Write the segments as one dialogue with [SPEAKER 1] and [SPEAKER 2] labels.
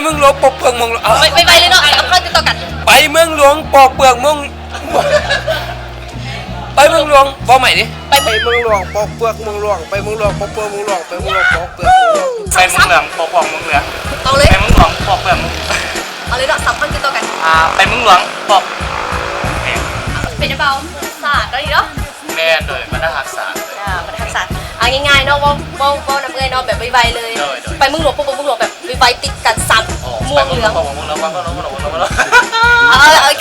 [SPEAKER 1] เมืองหลวงปกเปลือกเมืองหลวง
[SPEAKER 2] ไปเลยเนาะเอาเข้าติดต่อกัน
[SPEAKER 1] ไปเมืองหลวงปอกเปลือกเมืองไปเมืองหลวงบอกใหม่ดิ
[SPEAKER 3] ไปเมืองหลวงปอกเปลือกเมืองหลวงไปเมืองหลวงปอกเปลือกเมืองหลวงไปเมืองหลวงปอกเปลือกเมืองหลวง
[SPEAKER 4] ไปเมืองเหลืองปอกเมืองเหลือง
[SPEAKER 2] เอาเลย
[SPEAKER 4] ไปเมืองหลวงปอกเปลือก
[SPEAKER 2] เอาเลยเนาะสับเข้าติดต่อกัน
[SPEAKER 4] ไปเมืองหลวงปอก
[SPEAKER 2] เป็นเบาศาสตร์เนาะ
[SPEAKER 4] แม่โดยบรรดาหักษา
[SPEAKER 2] มาทักษะง่ายๆเนาะว่าน้ำเงยเนาะแบบไวๆเลยไปเมืองหลวงปุ๊บเมืองหลวงแบบไวๆติดกันสั่นม่วงเหลืองเอา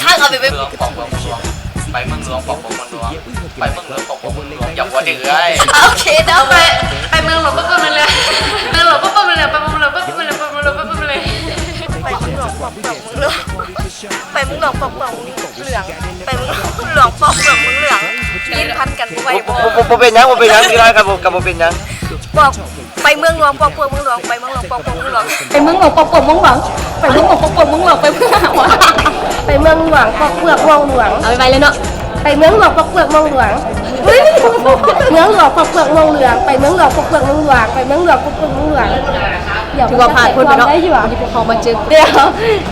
[SPEAKER 2] ข้างเอาไป
[SPEAKER 4] ปอกเมืองหลวงไปเมืองหลวงปอกเมืองหลวงไปเมืองหลวงปอกเมืองหลวงอย่าหัวเดือย
[SPEAKER 2] โอเคเนาะ
[SPEAKER 5] ไปเมืองหลวงปุ๊บมันเลยเมืองหลวงปุ๊บมันเลยไปเมืองหลวงปุ๊บมันเลยไปเมืองหลวงปุ๊บมันเลย
[SPEAKER 2] ไปเมืองหลวงปอกเปลือกเมืองหลวงไปเมืองหลวงปอกเปลือกเมืองเหลืองไปเมืองหลวงปอกเปลือกเมืองเหลืองกินพันกันไว้บ่
[SPEAKER 3] เป็นยังที่ร้านกับผมเป็นยัง
[SPEAKER 2] บอกไปเมืองหลวงปอกเปลือกเมืองหลวงไปเมืองหลวงปอกเปลือกเมืองหลวง
[SPEAKER 5] ไปเมืองหลวงปอกเปลือกเมืองหลวงไปเมืองหลวงปอกเปลือกเมืองหลวงไปเมืองหลวง
[SPEAKER 2] ไปเมืองหลวงปอกเปลือกเมืองหลวง
[SPEAKER 5] เอาไปเลยเนาะ
[SPEAKER 2] ไปเมืองหลวงปอกเปลือกเมืองหลวงเมืองหลวงปอกเปลือกเมืองเหลืองไปเมืองหลวงปอกเปลือกเมืองหลวงไปเมืองหลวงปอกเปลือกเมืองหลวง
[SPEAKER 5] ถือว่าผ่านพ้นไปเนาะที่พวกเขามาเจอเดี๋ยว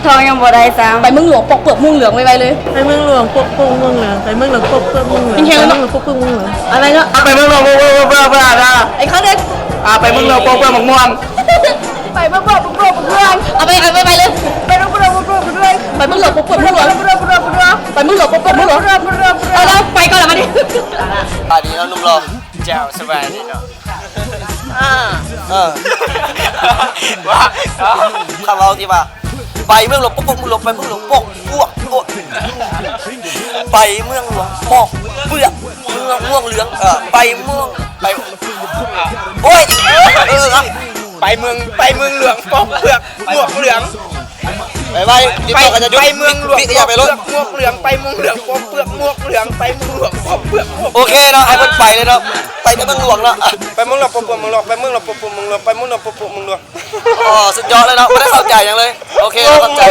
[SPEAKER 5] ทองยังบ่ได้ซ้ำไปเมืองหลวงปอกเปลือกเมืองเหลืองไปเลย
[SPEAKER 6] ไปเมืองหลวงปกป้องเมืองเหลืองไปเมืองหลวงปกป้องเมืองเหลืองไปเมืองหลวงปกป้องเมืองเหลือง
[SPEAKER 5] อะไรเนาะ
[SPEAKER 3] ไปเมืองหลวงเพื่อ
[SPEAKER 5] ไอ้ข้างเด็ก
[SPEAKER 3] ไปเมืองหลวงปอกเปลือกเมืองม่วง
[SPEAKER 2] ไปเมืองหลวงปอกเปลือกเมืองเหลือง
[SPEAKER 5] เอาไปเลย
[SPEAKER 2] ไปเมืองหลวงปอกเปลือกเมืองเหลือง
[SPEAKER 5] ไปเมืองหลวงปอกเปลือกเมืองเหลืองไปเมืองหลวงปอกเปลือกเมืองเหลืองเอาแล้วไปก่อนละมาดิ
[SPEAKER 3] ดีแล้วนุ่มรอแจ๋วสบายดีเนาะว่าคำเราที่ว่าไปเมืองหลวงปกป้องเมืองหลวงไปเมืองหลวงปอกพวกไปเมืองหลวงปอกเปลือกเมืองม่วงเหลืองไปเมืองไปโอ้ยไปเมืองเหลืองปอกเปลือกม่วงเหลืองไปเมืองหลวงปอกเปลือกม่วงเหลืองไปเมืองเหลืองปอกเปลือกม่วงเหลืองไปเมืองหลวงปอกเปลือกโอเคเนาะให้มันไปเลยเนาะไปเมืองหลวงเนาะไปเมืองหลวงปอกเปลือกเมืองหลวงไปเมืองหลวงปอกเปลือกเมืองหลวงไปเมืองหลวงปอกเปลือกเมืองหลวงอ๋อสุดยอดเลยเนาะไม่ได้เข้าใจอย่างเลยโอเคเราเข้าใจ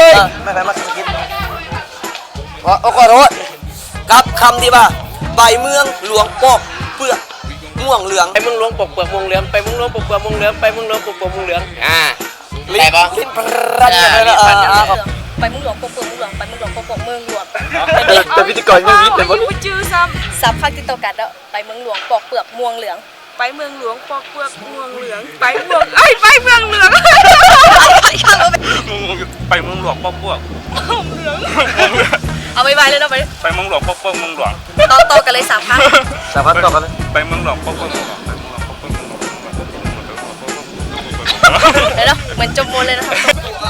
[SPEAKER 3] ไม่ได้มาคิดขอโทษครับคำที่ว่าใบเมืองหลวงปอกเปลือกม่วงเหลืองไปเมืองหลวงปอกเปลือกม่วงเหลืองไปเมืองหลวงปอกเปลือกม่วงเหลืองไปเมืองหลวงปอกเปลือกม่วงเหลืองลิ้นพรันเลยนะ
[SPEAKER 2] ไปเมืองหลวงปอกเปลือกเมืองหลวงไปเมืองหลวงปอกเปลือกเมืองหลวง
[SPEAKER 3] แต่พิธีกรยังยิ้มแต่ว่า
[SPEAKER 5] จื้อซ้ำ
[SPEAKER 2] สับข้างติดต่อกันแล้วไปเมืองหลวงปอกเปลือกม่วงเหลือง
[SPEAKER 5] ไปเมืองหลวงปอกเปลือกเมืองเหลืองไปเมืองไปเมืองเหลือง
[SPEAKER 4] ไปเมืองหลวงปอกเปลือก
[SPEAKER 2] เอาไปเลยเนาะไป
[SPEAKER 4] ไปเมืองหลวงปอกเปลือกเมืองหลวง
[SPEAKER 2] ต่อกันเลย3 ครั้ง
[SPEAKER 3] สามารถต่อกันเลย
[SPEAKER 4] ไปเมืองหลวงปอกเปลือกเมืองหลวง
[SPEAKER 2] เดี๋ยวเหมือนจมโมเลยนะครับ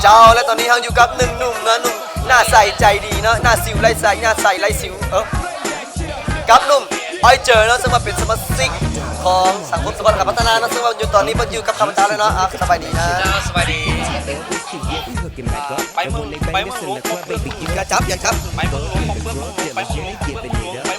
[SPEAKER 3] เจ้าและตอนนี้เราอยู่กับหนึ่งหนุ่มนะหนุ่มหน้าใสใจดีเนาะหน้าสิวไร้ใสหน้าใสไร้สิวกับหนุ่มอ้อยเจอเนาะซึ่งมาเป็นสมาชิกของสังคมสมรรถพัฒนาเนาะซึ่งว่าอยู่ตอนนี้มันอยู่กับข้าพเจ้าเลยเนาะสบายดีนะ
[SPEAKER 4] สวัสดีไปเมืองหลวงปอกเปลือก
[SPEAKER 3] อย่าจับ
[SPEAKER 4] ไปเมืองหลวงปอกเปลือกไปเมืองหลวงไป